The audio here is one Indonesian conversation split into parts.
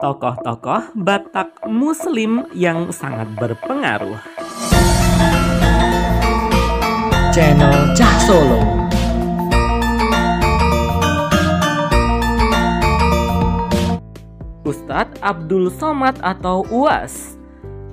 tokoh-tokoh Batak Muslim yang sangat berpengaruh. Channel Cah Solo. Ustadz Abdul Somad atau UAS.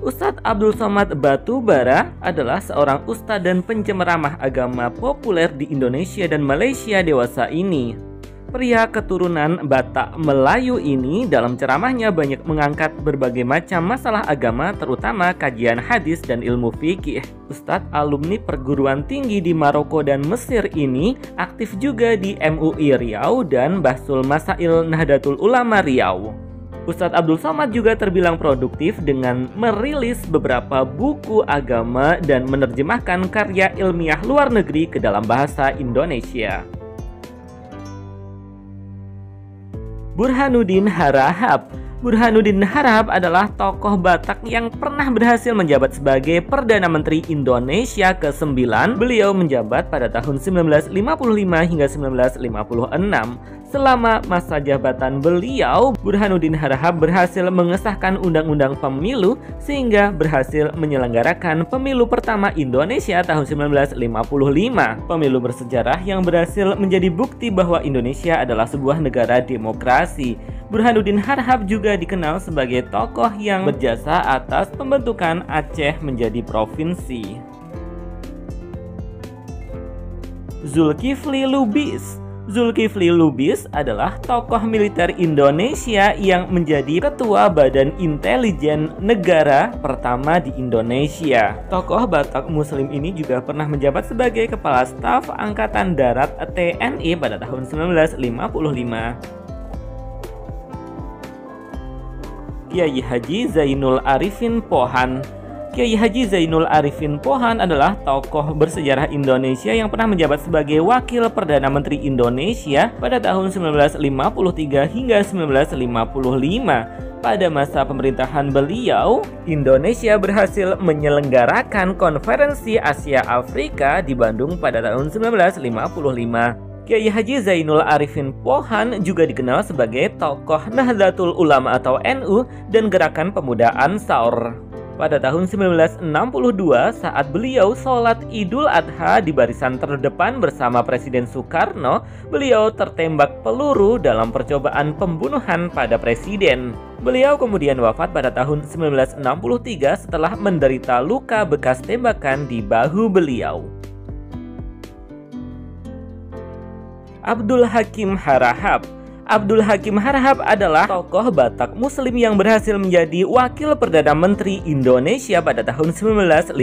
Ustadz Abdul Somad Batubara adalah seorang ustadz dan penceramah agama populer di Indonesia dan Malaysia dewasa ini. Pria keturunan Batak Melayu ini dalam ceramahnya banyak mengangkat berbagai macam masalah agama, terutama kajian hadis dan ilmu fikih. Ustadz alumni perguruan tinggi di Maroko dan Mesir ini aktif juga di MUI Riau dan Bahsul Masail Nahdlatul Ulama Riau. Ustadz Abdul Somad juga terbilang produktif dengan merilis beberapa buku agama dan menerjemahkan karya ilmiah luar negeri ke dalam bahasa Indonesia. Burhanuddin Harahap. Burhanuddin Harahap adalah tokoh Batak yang pernah berhasil menjabat sebagai Perdana Menteri Indonesia ke-9. Beliau menjabat pada tahun 1955 hingga 1956. Selama masa jabatan beliau, Burhanuddin Harahap berhasil mengesahkan Undang-Undang Pemilu sehingga berhasil menyelenggarakan pemilu pertama Indonesia tahun 1955. Pemilu bersejarah yang berhasil menjadi bukti bahwa Indonesia adalah sebuah negara demokrasi. Burhanuddin Harahap juga dikenal sebagai tokoh yang berjasa atas pembentukan Aceh menjadi provinsi. Zulkifli Lubis. Zulkifli Lubis adalah tokoh militer Indonesia yang menjadi ketua Badan Intelijen Negara pertama di Indonesia. Tokoh Batak Muslim ini juga pernah menjabat sebagai Kepala Staf Angkatan Darat TNI pada tahun 1955. Kiai Haji Zainul Arifin Pohan. Kiai Haji Zainul Arifin Pohan adalah tokoh bersejarah Indonesia yang pernah menjabat sebagai Wakil Perdana Menteri Indonesia pada tahun 1953 hingga 1955. Pada masa pemerintahan beliau, Indonesia berhasil menyelenggarakan Konferensi Asia Afrika di Bandung pada tahun 1955. Kiai Haji Zainul Arifin Pohan juga dikenal sebagai tokoh Nahdlatul Ulama atau NU dan Gerakan Pemuda Ansor. Pada tahun 1962, saat beliau sholat Idul Adha di barisan terdepan bersama Presiden Soekarno, beliau tertembak peluru dalam percobaan pembunuhan pada Presiden. Beliau kemudian wafat pada tahun 1963 setelah menderita luka bekas tembakan di bahu beliau. Abdul Hakim Harahap. Abdul Hakim Harahap adalah tokoh Batak Muslim yang berhasil menjadi Wakil Perdana Menteri Indonesia pada tahun 1950.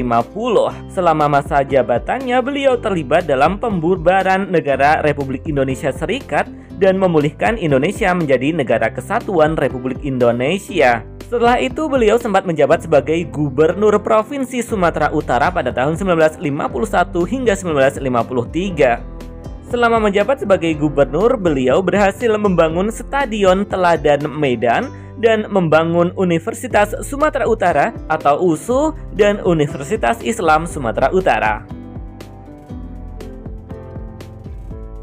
Selama masa jabatannya, beliau terlibat dalam pembubaran negara Republik Indonesia Serikat dan memulihkan Indonesia menjadi negara kesatuan Republik Indonesia. Setelah itu, beliau sempat menjabat sebagai Gubernur Provinsi Sumatera Utara pada tahun 1951 hingga 1953. Selama menjabat sebagai gubernur, beliau berhasil membangun Stadion Teladan Medan dan membangun Universitas Sumatera Utara atau USU dan Universitas Islam Sumatera Utara.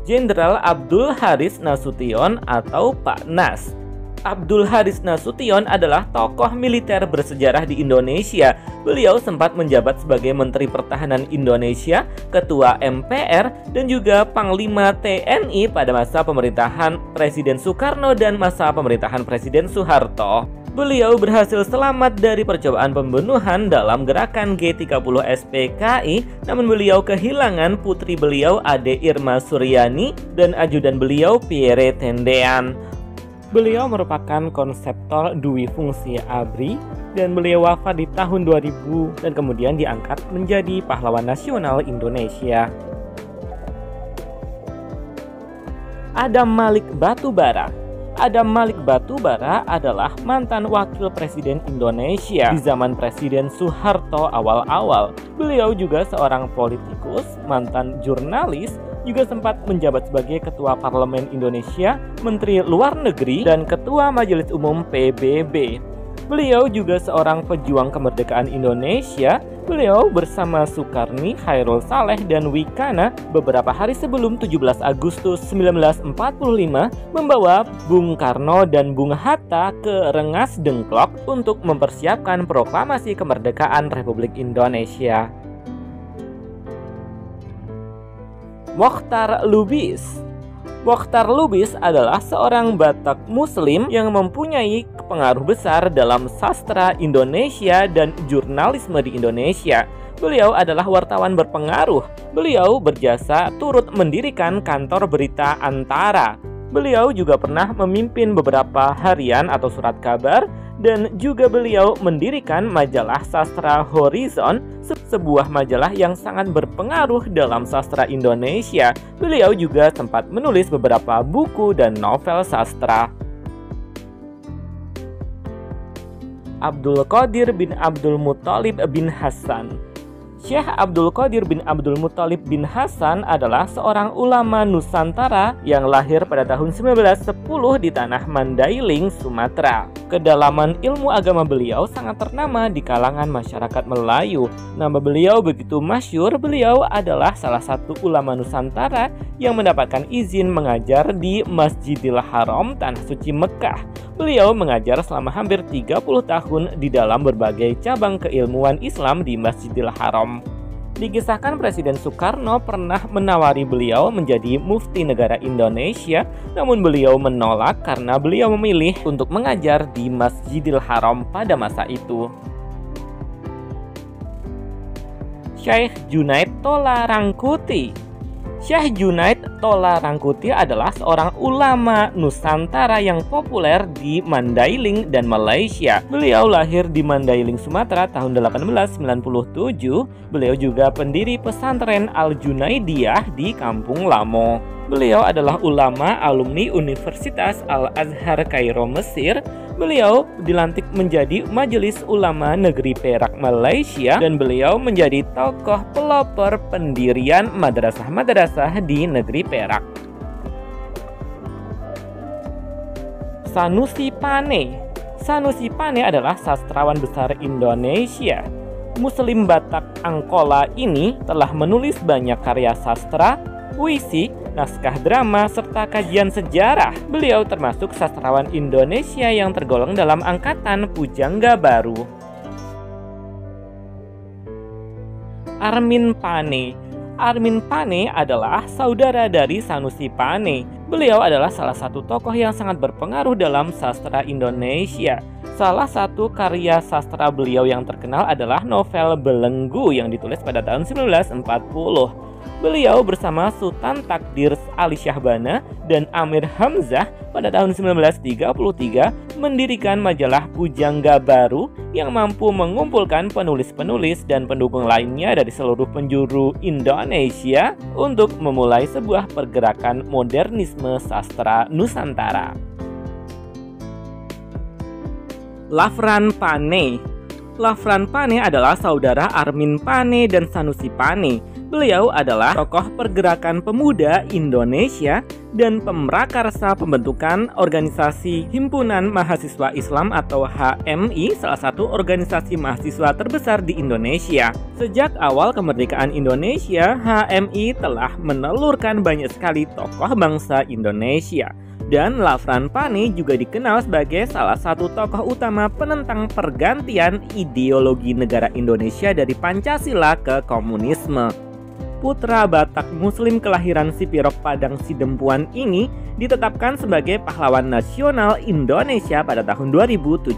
Jenderal Abdul Haris Nasution atau Pak Nas. Abdul Haris Nasution adalah tokoh militer bersejarah di Indonesia. Beliau sempat menjabat sebagai Menteri Pertahanan Indonesia, Ketua MPR, dan juga Panglima TNI pada masa pemerintahan Presiden Soekarno dan masa pemerintahan Presiden Soeharto. Beliau berhasil selamat dari percobaan pembunuhan dalam gerakan G30 SPKI, namun beliau kehilangan putri beliau Ade Irma Suryani dan ajudan beliau Pierre Tendean. Beliau merupakan konseptor Dwi Fungsi ABRI dan beliau wafat di tahun 2000 dan kemudian diangkat menjadi pahlawan nasional Indonesia. Adam Malik Batubara. Adam Malik Batubara adalah mantan wakil presiden Indonesia di zaman Presiden Soeharto awal-awal. Beliau juga seorang politikus, mantan jurnalis, juga sempat menjabat sebagai Ketua Parlemen Indonesia, Menteri Luar Negeri, dan Ketua Majelis Umum PBB. Beliau juga seorang pejuang kemerdekaan Indonesia Beliau bersama Sukarni, Khairul Saleh, dan Wikana beberapa hari sebelum 17 Agustus 1945 membawa Bung Karno dan Bung Hatta ke Rengas Dengklok untuk mempersiapkan proklamasi kemerdekaan Republik Indonesia. Mochtar Lubis. Mochtar Lubis adalah seorang Batak Muslim yang mempunyai pengaruh besar dalam sastra Indonesia dan jurnalisme di Indonesia. Beliau adalah wartawan berpengaruh. Beliau berjasa turut mendirikan kantor berita Antara. Beliau juga pernah memimpin beberapa harian atau surat kabar, dan juga beliau mendirikan majalah sastra Horizon, sebuah majalah yang sangat berpengaruh dalam sastra Indonesia. Beliau juga sempat menulis beberapa buku dan novel sastra. Abdul Qadir bin Abdul Muthalib bin Hasan. Syekh Abdul Qadir bin Abdul Muthalib bin Hasan adalah seorang ulama Nusantara yang lahir pada tahun 1910 di tanah Mandailing, Sumatera. Kedalaman ilmu agama beliau sangat ternama di kalangan masyarakat Melayu. Nama beliau begitu masyhur, beliau adalah salah satu ulama Nusantara yang mendapatkan izin mengajar di Masjidil Haram, Tanah Suci Mekah. Beliau mengajar selama hampir 30 tahun di dalam berbagai cabang keilmuan Islam di Masjidil Haram. Dikisahkan Presiden Soekarno pernah menawari beliau menjadi mufti negara Indonesia, namun beliau menolak karena beliau memilih untuk mengajar di Masjidil Haram pada masa itu. Syekh Junaid Tola Rangkuti. Syekh Junaid Tola Rangkuti adalah seorang ulama Nusantara yang populer di Mandailing dan Malaysia. Beliau lahir di Mandailing, Sumatera tahun 1897. Beliau juga pendiri pesantren Al-Junaidiyah di Kampung Lamo. Beliau adalah ulama alumni Universitas Al-Azhar Kairo, Mesir. Beliau dilantik menjadi Majelis Ulama Negeri Perak, Malaysia, dan beliau menjadi tokoh pelopor pendirian madrasah-madrasah di negeri Perak. Sanusi Pane. Sanusi Pane adalah sastrawan besar Indonesia. Muslim Batak Angkola ini telah menulis banyak karya sastra, puisi, naskah drama, serta kajian sejarah. Beliau termasuk sastrawan Indonesia yang tergolong dalam angkatan pujangga baru. Armin Pane. Armin Pane adalah saudara dari Sanusi Pane. Beliau adalah salah satu tokoh yang sangat berpengaruh dalam sastra Indonesia. Salah satu karya sastra beliau yang terkenal adalah novel Belenggu yang ditulis pada tahun 1940. Beliau bersama Sultan Takdir Ali Syahbana dan Amir Hamzah pada tahun 1933 mendirikan majalah Pujangga Baru yang mampu mengumpulkan penulis-penulis dan pendukung lainnya dari seluruh penjuru Indonesia untuk memulai sebuah pergerakan modernisme sastra Nusantara. Lafran Pane. Lafran Pane adalah saudara Armin Pane dan Sanusi Pane. Beliau adalah tokoh pergerakan pemuda Indonesia dan pemrakarsa pembentukan organisasi Himpunan Mahasiswa Islam atau HMI, salah satu organisasi mahasiswa terbesar di Indonesia. Sejak awal kemerdekaan Indonesia, HMI telah menelurkan banyak sekali tokoh bangsa Indonesia. Dan Lafran Pane juga dikenal sebagai salah satu tokoh utama penentang pergantian ideologi negara Indonesia dari Pancasila ke komunisme. Putra Batak Muslim kelahiran Sipirok Padang Sidempuan ini ditetapkan sebagai pahlawan nasional Indonesia pada tahun 2017.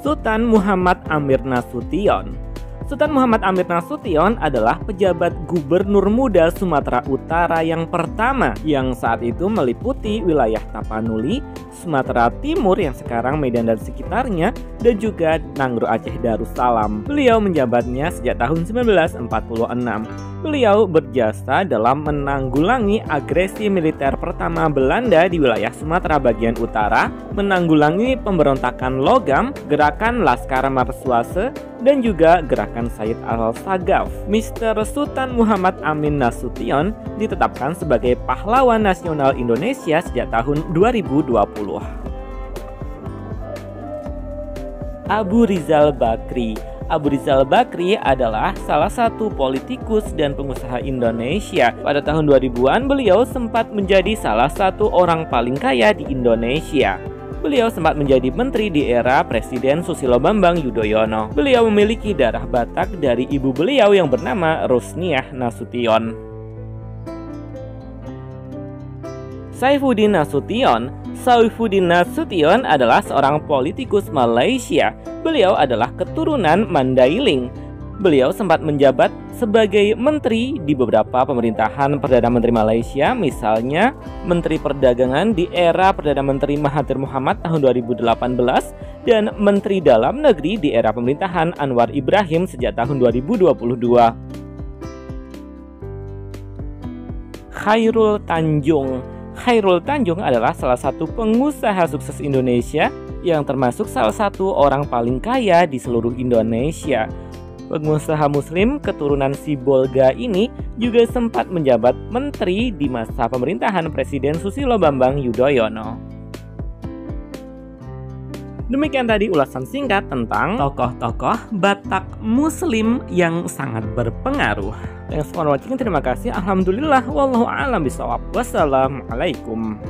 Sultan Muhammad Amir Nasution. Sultan Muhammad Amir Nasution adalah pejabat gubernur muda Sumatera Utara yang pertama yang saat itu meliputi wilayah Tapanuli, Sumatera Timur yang sekarang Medan dan sekitarnya, dan juga Nangro Aceh Darussalam. Beliau menjabatnya sejak tahun 1946. Beliau berjasa dalam menanggulangi agresi militer pertama Belanda di wilayah Sumatera bagian utara, menanggulangi pemberontakan Logam, gerakan Laskar Marsuase, dan juga gerakan Said Al-Sagaf. Mr. Sultan Muhammad Amin Nasution ditetapkan sebagai pahlawan nasional Indonesia sejak tahun 2020. Abu Rizal Bakri. Abu Rizal Bakri adalah salah satu politikus dan pengusaha Indonesia. Pada tahun 2000-an, beliau sempat menjadi salah satu orang paling kaya di Indonesia. Beliau sempat menjadi menteri di era Presiden Susilo Bambang Yudhoyono. Beliau memiliki darah Batak dari ibu beliau yang bernama Rusniah Nasution. Saifuddin Nasution adalah seorang politikus Malaysia. Beliau adalah keturunan Mandailing. Beliau sempat menjabat sebagai menteri di beberapa pemerintahan Perdana Menteri Malaysia, misalnya Menteri Perdagangan di era Perdana Menteri Mahathir Mohamad tahun 2018 dan Menteri Dalam Negeri di era pemerintahan Anwar Ibrahim sejak tahun 2022. Khairul Tanjung adalah salah satu pengusaha sukses Indonesia yang termasuk salah satu orang paling kaya di seluruh Indonesia. Pengusaha muslim keturunan Sibolga ini juga sempat menjabat menteri di masa pemerintahan Presiden Susilo Bambang Yudhoyono. Demikian tadi ulasan singkat tentang tokoh-tokoh Batak Muslim yang sangat berpengaruh. Thanks for watching, terima kasih. Alhamdulillah, wallahu a'lam bishawab. Wassalamualaikum.